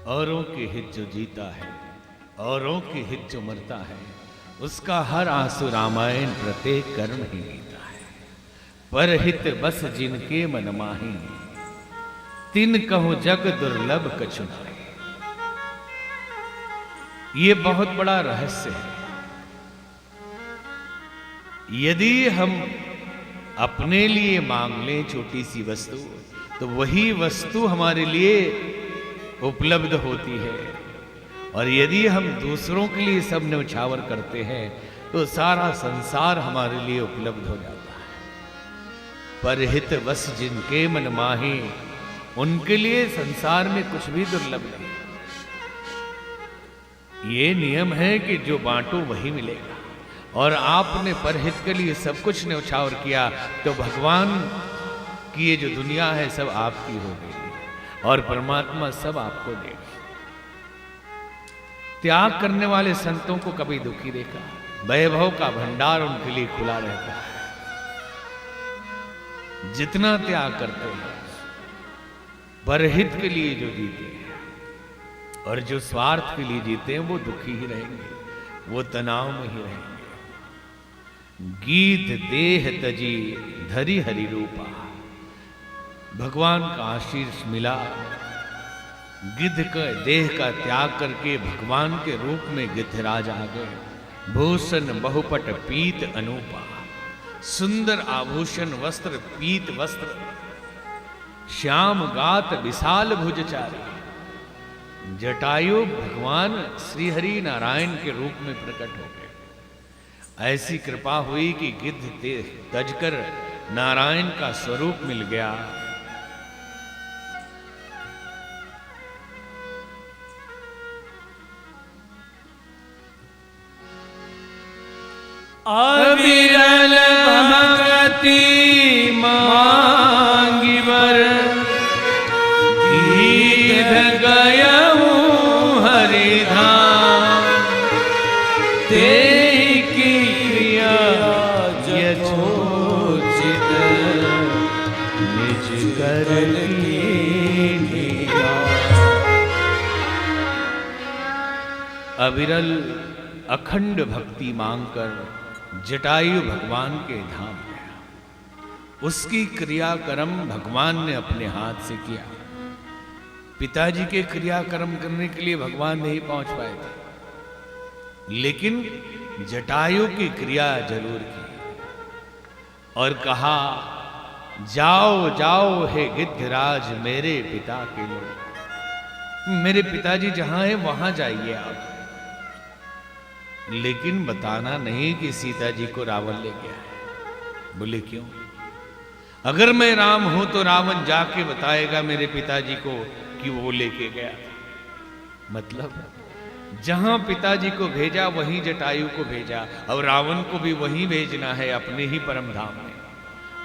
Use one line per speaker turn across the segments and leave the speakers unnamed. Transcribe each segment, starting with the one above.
औरों के हित जो जीता है, औरों के हित जो मरता है, उसका हर आंसू रामायण प्रत्येक कर्म ही गीता है। पर हित बस जिनके मन माही, तिन कहूं जग दुर्लभ कछु नाहि। ये बहुत बड़ा रहस्य है। यदि हम अपने लिए मांग लें छोटी सी वस्तु, तो वही वस्तु हमारे लिए उपलब्ध होती है। और यदि हम दूसरों के लिए सब न्यौछावर करते हैं, तो सारा संसार हमारे लिए उपलब्ध हो जाता है। पर हित बस जिनके मन माही, उनके लिए संसार में कुछ भी दुर्लभ नहीं। ये नियम है कि जो बांटो वही मिलेगा। और आपने परहित के लिए सब कुछ न्यौछावर किया, तो भगवान की ये जो दुनिया है सब आपकी हो गई और परमात्मा सब आपको देगा। त्याग करने वाले संतों को कभी दुखी देखा, वैभव का भंडार उनके लिए खुला रहता है। जितना त्याग करते हैं, परहित के लिए जो जीते हैं और जो स्वार्थ के लिए जीते हैं, वो दुखी ही रहेंगे, वो तनाव में ही रहेंगे। गीत देह तजी धरि हरि रूपा, भगवान का आशीष मिला। गिद्ध का देह का त्याग करके भगवान के रूप में गिद्धराज आ गए। भूषण बहुपट पीत अनूपा, सुंदर आभूषण वस्त्र पीत वस्त्र, श्याम गात विशाल भुजचारी। जटायु भगवान श्री हरि नारायण के रूप में प्रकट हो गए। ऐसी कृपा हुई कि गिद्ध तजकर नारायण का स्वरूप मिल गया।
अविरल भगति मांगी बर, गीत गयऊं हरिधाम। तेहि की क्रिया यथोचित, निज कर लीन्ही।
अविरल अखंड भक्ति मांगकर जटायु भगवान के धाम गया। उसकी क्रियाक्रम भगवान ने अपने हाथ से किया। पिताजी के क्रियाक्रम करने के लिए भगवान नहीं पहुंच पाए थे, लेकिन जटायु की क्रिया जरूर की और कहा, जाओ जाओ हे गिद्धराज मेरे पिता के लोग। मेरे पिताजी जहां हैं वहां जाइए आप, लेकिन बताना नहीं कि सीता जी को रावण ले गया है। बोले क्यों? अगर मैं राम हूं तो रावण जाके बताएगा मेरे पिताजी को कि वो लेके गया था। मतलब जहां पिताजी को भेजा वहीं जटायु को भेजा, और रावण को भी वहीं भेजना है, अपने ही परम धाम में।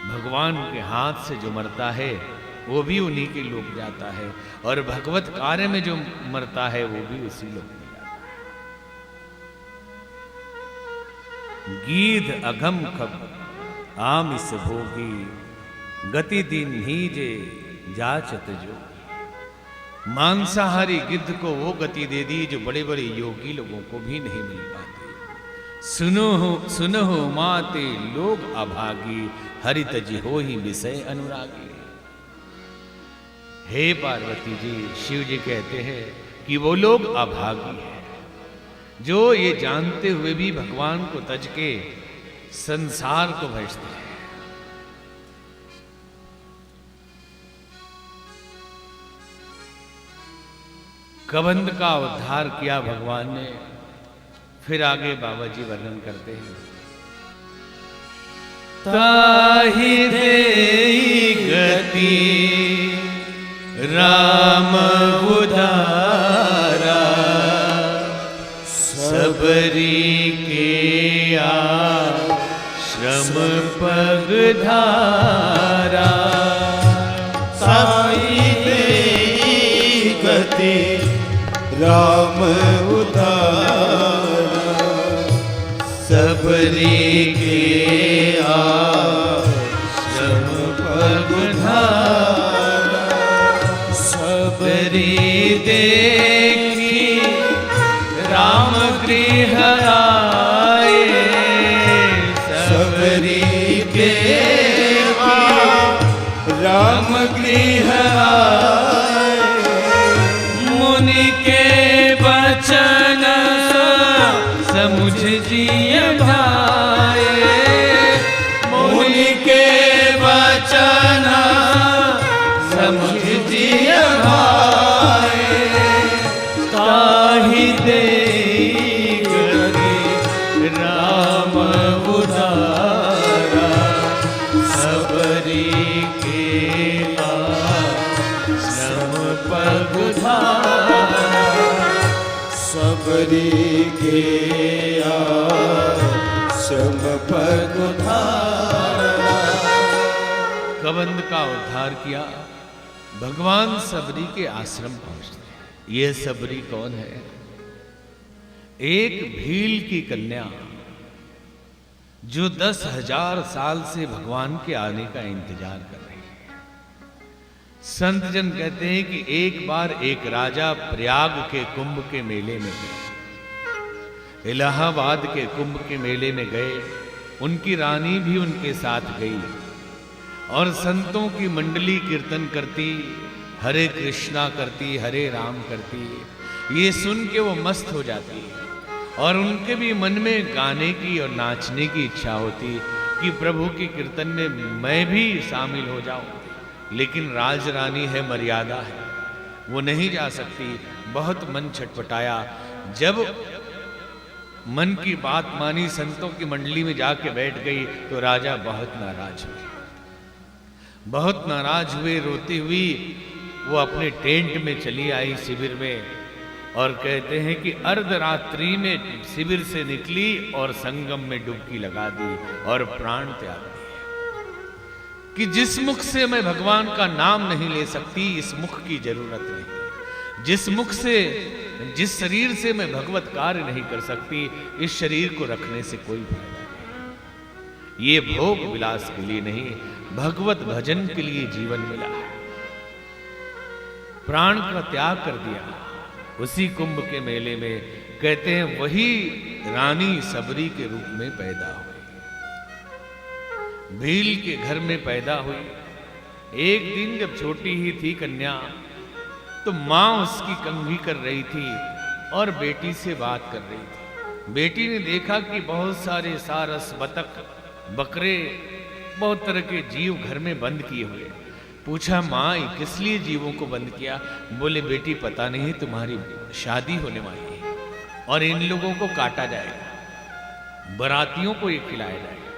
भगवान के हाथ से जो मरता है वो भी उन्हीं के लोग जाता है, और भगवत कार्य में जो मरता है वो भी उसी लोग में। गीध अघम खब आमिस भोगी, गति दिन ही जे जाचत जो। मांसाहारी गिद्ध को वो गति दे दी जो बड़े बड़े योगी लोगों को भी नहीं मिल पाती। सुनो माते लोग अभागी, हरित जी हो ही विषय अनुरागी। हे पार्वती जी, शिव जी कहते हैं कि वो लोग अभागी हैं जो ये जानते हुए भी भगवान को तज के संसार को भजते हैं। कबंध का उद्धार किया भगवान ने। फिर आगे बाबा जी वर्णन करते हैं,
ताहि देई गति राम उदारा, सबरी के आश्रम पग धारा।
ताहि देई गति राम उदारा,
सबरी के आश्रम पधारा, सबरी देखी राम गृह आए, सबरी के राम गृह आए, मुनि के बचन समुझ जिय भाए, मुनि के बचन समुझ जिय भाए, ताहि देई गति राम उदारा, सबरी के आश्रम पधारा, सबरी के आश्रम पधारा।
कबंध का उद्धार किया, भगवान सबरी के आश्रम पहुंचते। यह सबरी कौन है? एक भील की कन्या जो 10,000 साल से भगवान के आने का इंतजार कर रही है। संत जन कहते हैं कि एक बार एक राजा प्रयाग के कुंभ के मेले में गए, इलाहाबाद के कुंभ के मेले में गए, उनकी रानी भी उनके साथ गई और संतों की मंडली कीर्तन करती, हरे कृष्णा करती, हरे राम करती। ये सुन के वो मस्त हो जाती है और उनके भी मन में गाने की और नाचने की इच्छा होती कि प्रभु की कीर्तन में मैं भी शामिल हो जाऊं, लेकिन राज रानी है, मर्यादा है, वो नहीं जा सकती। बहुत मन छटपटाया। जब मन की बात मानी, संतों की मंडली में जाके बैठ गई तो राजा बहुत नाराज हुए, बहुत नाराज हुए। रोती हुई वो अपने टेंट में चली आई शिविर में और कहते हैं कि अर्धरात्रि में शिविर से निकली और संगम में डुबकी लगा दी और प्राण त्याग दिए कि जिस मुख से मैं भगवान का नाम नहीं ले सकती, इस मुख की जरूरत नहीं। जिस मुख से, जिस शरीर से मैं भगवत कार्य नहीं कर सकती, इस शरीर को रखने से कोई फायदा नहीं। ये भोग विलास के लिए नहीं, भगवत भजन के लिए जीवन मिला है। प्राण का त्याग कर दिया उसी कुंभ के मेले में। कहते हैं वही रानी सबरी के रूप में पैदा हुई, भील के घर में पैदा हुई। एक दिन जब छोटी ही थी कन्या, तो मां उसकी कंघी कर रही थी और बेटी से बात कर रही थी। बेटी ने देखा कि बहुत सारे सारस, बतख, बकरे, बहुत तरह के जीव घर में बंद किए हुए। पूछा, माँ किस लिए जीवों को बंद किया? बोले, बेटी पता नहीं, तुम्हारी शादी होने वाली है और इन लोगों को काटा जाएगा, बरातियों को ये खिलाया जाएगा।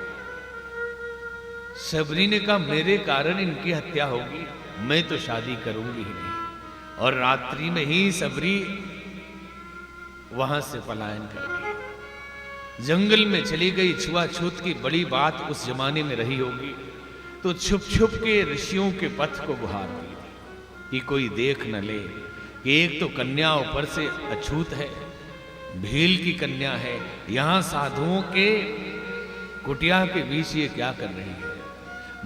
सबरी ने कहा, मेरे कारण इनकी हत्या होगी, मैं तो शादी करूंगी ही नहीं। और रात्रि में ही सबरी वहां से पलायन कर गई, जंगल में चली गई। छुआछूत की बड़ी बात उस जमाने में रही होगी, तो छुप छुप के ऋषियों के पथ को गुहारती थी कि कोई देख न ले कि एक तो कन्या ऊपर से अछूत है, भील की कन्या है, यहां साधुओं के कुटिया के बीच ये क्या कर रही है।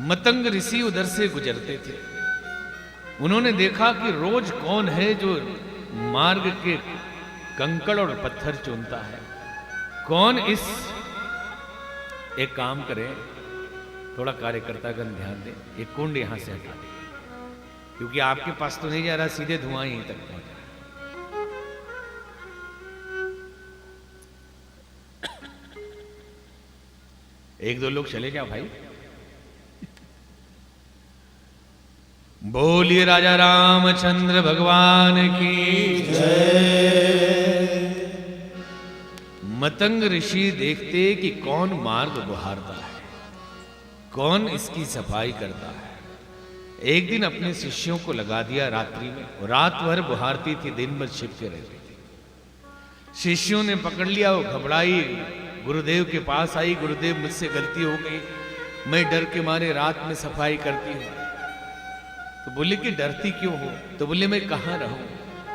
मतंग ऋषि उधर से गुजरते थे, उन्होंने देखा कि रोज कौन है जो मार्ग के कंकड़ और पत्थर चुनता है, कौन इस एक काम करे, थोड़ा कार्यकर्तागण ध्यान दें, एक कुंड यहां से हटा दें, क्योंकि आपके पास तो नहीं जा रहा, सीधे धुआं यहीं तक पहुंच रहा। एक दो लोग चले जाओ भाई। बोलिए राजा रामचंद्र भगवान की जय। मतंग ऋषि देखते कि कौन मार्ग गुहारता है, कौन इसकी सफाई करता है। एक दिन अपने शिष्यों को लगा दिया रात्रि में, रात भर बुहारती थी, दिन भर छिप के रहती थी। शिष्यों ने पकड़ लिया, वो घबराई, गुरुदेव के पास आई, गुरुदेव मुझसे गलती हो गई, मैं डर के मारे रात में सफाई करती हूँ। तो बोले कि डरती क्यों हो? तो बोले, मैं कहाँ रहूं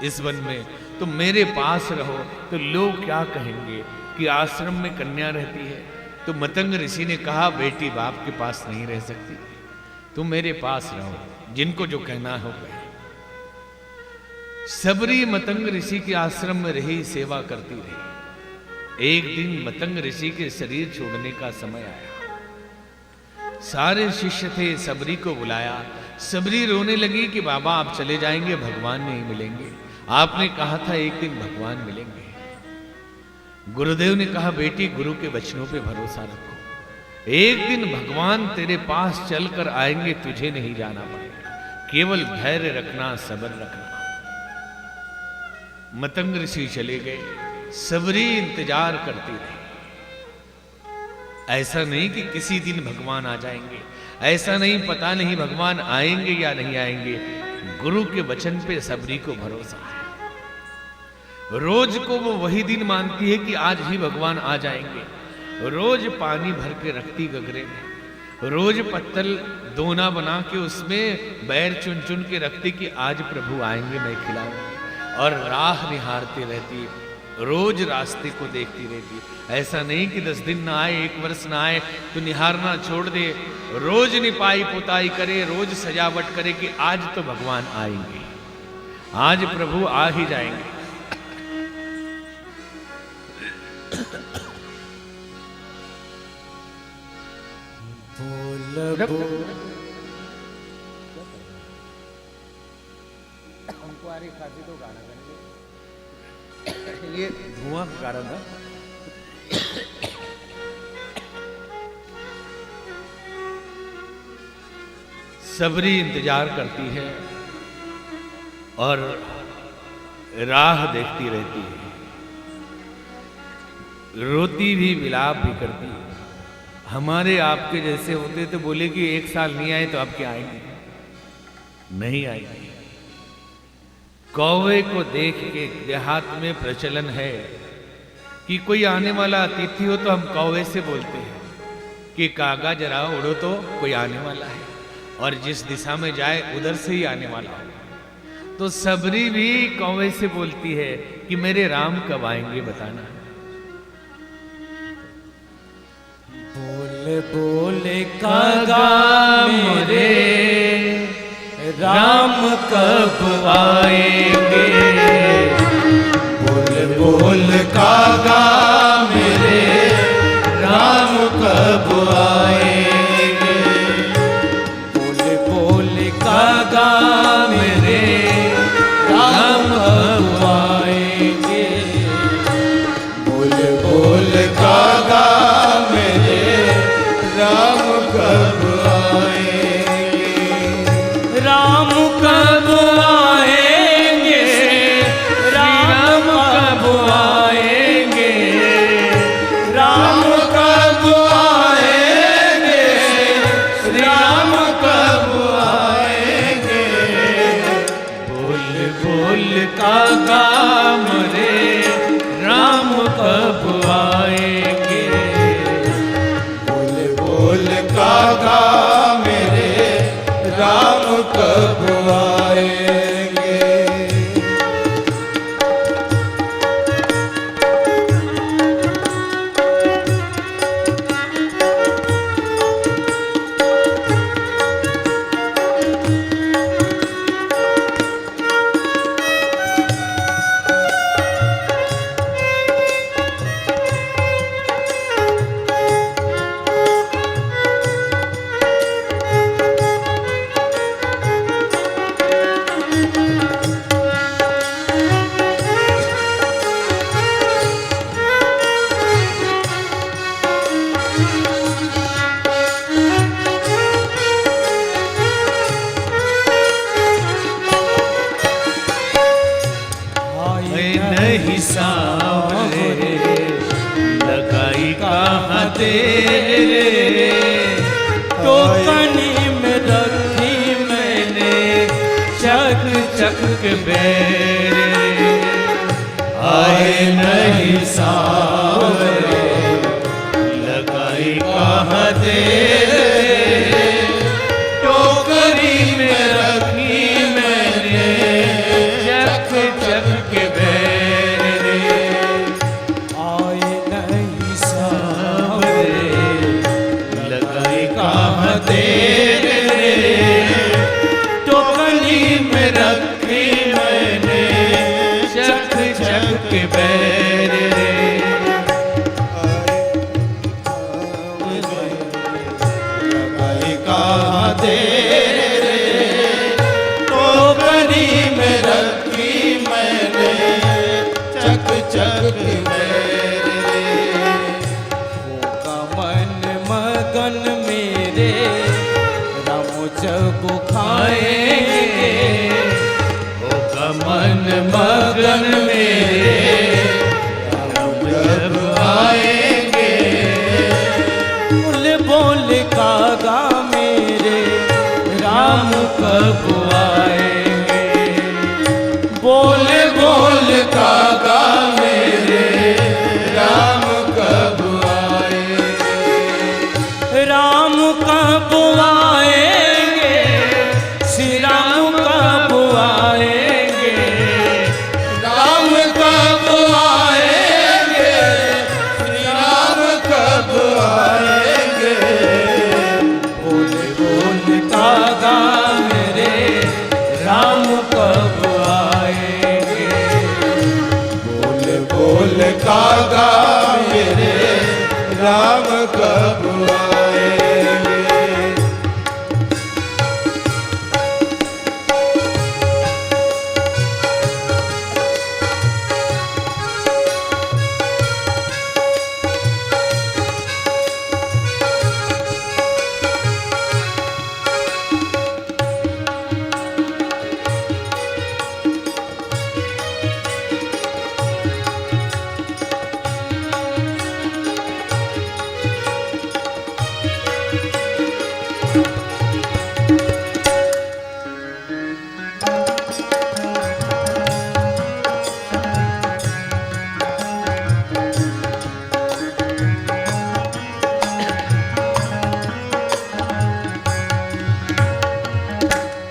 इस वन में, तुम मेरे पास रहो तो लोग क्या कहेंगे कि आश्रम में कन्या रहती है, तो मतंग ऋषि ने कहा, बेटी बाप के पास नहीं रह सकती, तुम मेरे पास रहो, जिनको जो कहना हो कहे। सबरी मतंग ऋषि के आश्रम में रही, सेवा करती रही। एक दिन मतंग ऋषि के शरीर छोड़ने का समय आया। सारे शिष्य थे, सबरी को बुलाया। सबरी रोने लगी कि बाबा आप चले जाएंगे, भगवान नहीं मिलेंगे, आपने कहा था एक दिन भगवान मिलेंगे। गुरुदेव ने कहा, बेटी गुरु के वचनों पे भरोसा रखो, एक दिन भगवान तेरे पास चलकर आएंगे, तुझे नहीं जाना पड़ेगा, केवल धैर्य रखना, सब्र रखना। मतंग ऋषि चले गए, सबरी इंतजार करती रही। ऐसा नहीं कि किसी दिन भगवान आ जाएंगे, ऐसा नहीं, पता नहीं भगवान आएंगे या नहीं आएंगे। गुरु के वचन पे सबरी को भरोसा है। रोज को वो वही दिन मानती है कि आज ही भगवान आ जाएंगे। रोज पानी भर के रखती गगरे में, रोज पत्तल दोना बना के उसमें बैर चुन चुन के रखती कि आज प्रभु आएंगे, मैं खिलाऊंगी। और राह निहारती रहती, रोज रास्ते को देखती रहती। ऐसा नहीं कि 10 दिन ना आए, 1 वर्ष ना आए तो निहारना छोड़ दे। रोज निपाई पुताई करे, रोज सजावट करे कि आज तो भगवान आएंगे, आज प्रभु आ ही जाएंगे। हमको आ रही खांसी तो गाना करेंगे, ये धुआं का कारण है। सबरी इंतजार करती है और राह देखती रहती है, रोती भी, विलाप भी करती है। हमारे आपके जैसे होते तो बोले कि 1 साल नहीं आए तो अब क्या आएंगे, नहीं आएंगे। कौवे को देख के देहात में प्रचलन है कि कोई आने वाला अतिथि हो तो हम कौवे से बोलते हैं कि कागा जरा उड़ो तो कोई आने वाला है, और जिस दिशा में जाए उधर से ही आने वाला हो। तो सबरी भी कौवे से बोलती है कि मेरे राम कब आएंगे बताना।
बोले बोले कागा मेरे राम कब आएंगे, बोल बोल कागा मेरे राम कब आएंगे, बोल बोल कागा मेरे राम कब आएंगे, बोल बोल कागा मेरे राम कब राम कब आएंगे, राम कब आएंगे, राम कब आएंगे, राम कब आएंगे, बोल बोल कागा मरे राम कब आएंगे, बोल बोल कागा मेरे राम कब आएंगे। नहीं सावरे लगाई कहाँ तेरे, तो कनी में रखी मैंने चक चक के बेरे, आए नहीं सावरे लगाई कहाँ तेरे, टोकरी में रखी मैंने चक चक के बेरे, आए नहीं सावरे
बैर रे।
लगाई कहाँ देर रे, टोकरी में रखी मैंने चक चक बैर रे। होगा मन मगन मेरे राम जब खाएंगे,
होगा मन मगन मेरे राम जब आएंगे।
बोल बोल कागा मेरे राम कब आएंगे। बोल बोल कागा मेरे राम कब आएंगे। राम कब आएंगे, श्री राम कब आएंगे। राम कब आएंगे, श्री राम कब आएंगे। बोल बोल कागा मेरे राम कब आएंगे। बोल बोल कागा मेरे राम कब आएंगे।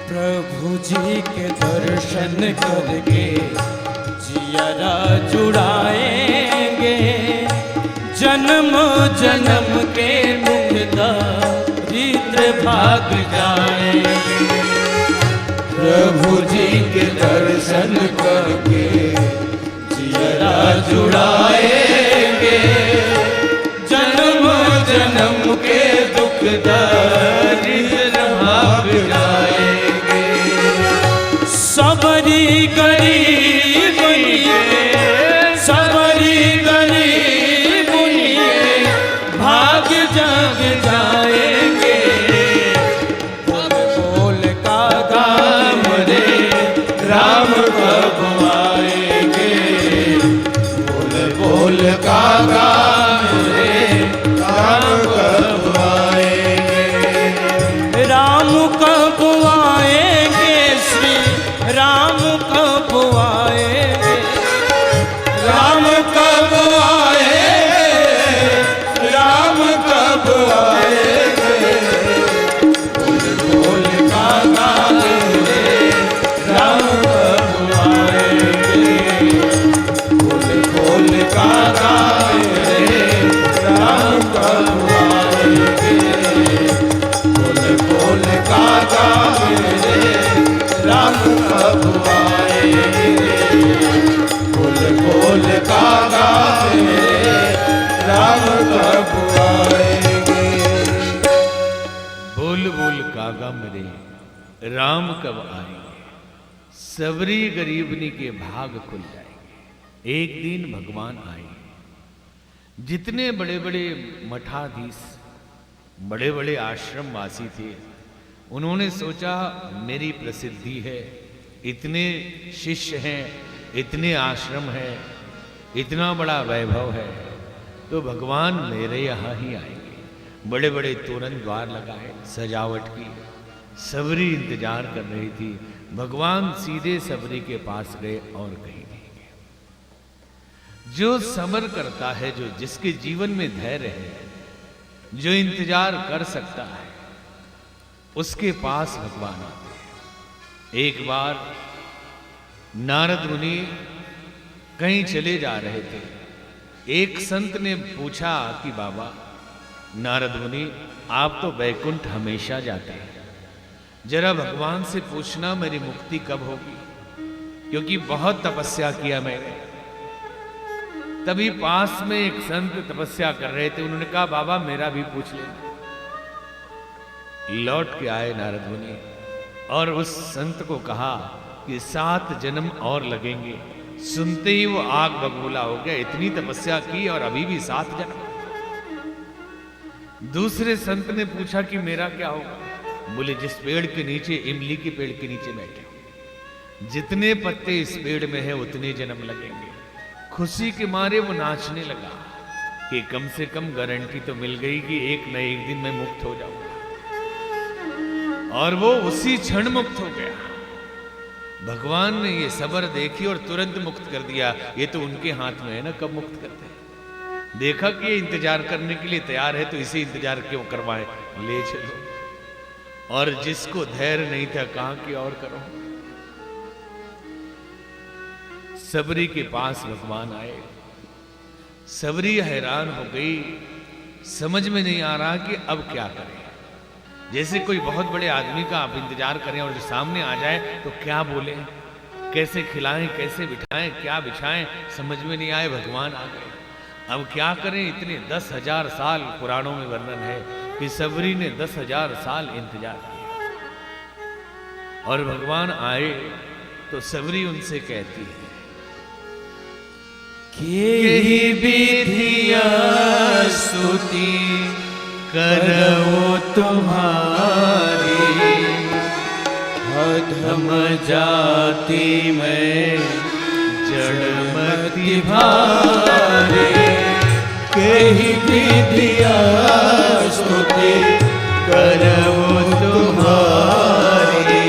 प्रभु जी के दर्शन करके जियरा जुड़ाएंगे। जन्म जन्म के दुख दारिद्र भाग जाएंगे। प्रभु जी के दर्शन करके जियरा जुड़ाएंगे। जन्म जन्म के दुख दारिद्र भाग जाएंगे। सबरी गरीबनी सबरी गरीबनी भाग जग जाएंगे। बोल बोल कागा मेरे राम कब आएंगे। बोल बोल कागा मेरे राम कब आएंगे। राम कब आएंगे, श्री राम कब आएंगे। राम कब आएंगे, राम कब आएंगे। बोल बोल कागा मेरे राम कब आएंगे। बोल बोल कागा मेरे राम कब आएंगे। बोल बोल कागा मेरे राम कब आएंगे। बोल बोल कागा मेरे राम कब आएंगे।
बोल बोल कागा मेरे राम कब आएंगे। सबरी गरीबनी के भाग खुल जाएंगे। एक दिन भगवान आएंगे। जितने बड़े बड़े मठाधीश, बड़े बड़े आश्रम वासी थे, उन्होंने सोचा मेरी प्रसिद्धि है, इतने शिष्य हैं, इतने आश्रम हैं, इतना बड़ा वैभव है, तो भगवान मेरे यहाँ ही आएंगे। बड़े बड़े तोरण द्वार लगाए, सजावट की। सबरी इंतजार कर रही थी। भगवान सीधे सबरी के पास गए और कहीं नहीं गए। जो सब्र करता है, जो जिसके जीवन में धैर्य है, जो इंतजार कर सकता है, उसके पास भगवान आते हैं। एक बार नारद मुनि कहीं चले जा रहे थे। एक संत ने पूछा कि बाबा नारद मुनि, आप तो वैकुंठ हमेशा जाते हैं, जरा भगवान से पूछना मेरी मुक्ति कब होगी, क्योंकि बहुत तपस्या किया मैंने, तभी पास में एक संत तपस्या कर रहे थे। उन्होंने कहा बाबा मेरा भी पूछ लेना। लौट के आए नारद मुनि और उस संत को कहा कि 7 जन्म और लगेंगे। सुनते ही वो आग बबूला हो गया, इतनी तपस्या की और अभी भी 7 जन्म। दूसरे संत ने पूछा कि मेरा क्या होगा? बोले जिस पेड़ के नीचे, इमली के पेड़ के नीचे बैठे हो, जितने पत्ते इस पेड़ में है उतने जन्म लगेंगे। खुशी के मारे वो नाचने लगा कि कम से कम गारंटी तो मिल गई कि एक न एक दिन मैं मुक्त हो जाऊंगा। और वो उसी क्षण मुक्त हो गया। भगवान ने ये सबर देखी और तुरंत मुक्त कर दिया। ये तो उनके हाथ में है ना, कब मुक्त करते हैं। देखा कि ये इंतजार करने के लिए तैयार है तो इसे इंतजार क्यों करवाएं, ले चलो। और जिसको धैर्य नहीं था कहां की और करो। सबरी के पास भगवान आए। सबरी हैरान हो गई, समझ में नहीं आ रहा कि अब क्या करें। जैसे कोई बहुत बड़े आदमी का आप इंतजार करें और जो सामने आ जाए तो क्या बोले, कैसे खिलाएं, कैसे बिठाएं, क्या बिछाएं, समझ में नहीं आए। भगवान आ गए, अब क्या करें। इतने 10,000 साल पुराणों में वर्णन है कि सबरी ने 10,000 साल इंतजार किया और भगवान आए तो सबरी उनसे कहती है
केहि विधिया स्तुति करो तुम्हारी, अधम जाति में जड़मति भारे। केहि विधिया स्तुति करो तुम्हारी,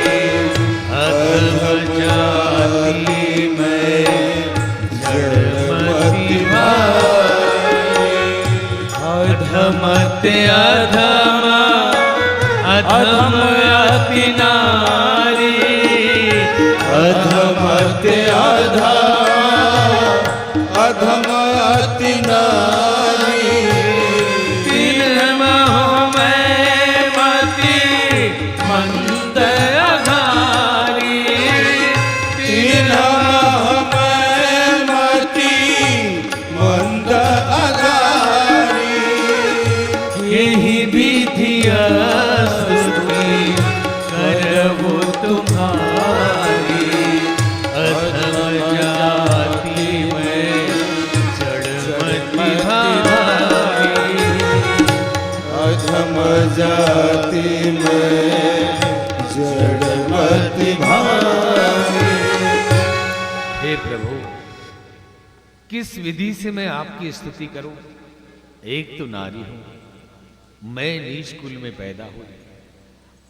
अधम जाति में जड़मति भारे। अधमत अधम अधम अति नारी, अधमत अधम अधम अति नारी। तिन्ह में मति मंद अघारी, तिन्ह में मति मंद अघारी। यही विधिया स्तुति करबो तुम्हारी, अधम जाति में जड़मति भारी। अधम जाति में जड़मति भारी।
हे प्रभु, किस विधि से मैं आपकी स्तुति करूं? एक तो नारी हूं, मैं नीच कुल में पैदा हुई,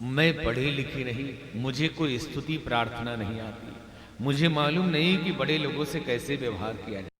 मैं पढ़ी लिखी नहीं, मुझे कोई स्तुति प्रार्थना नहीं आती, मुझे मालूम नहीं कि बड़े लोगों से कैसे व्यवहार किया जाए।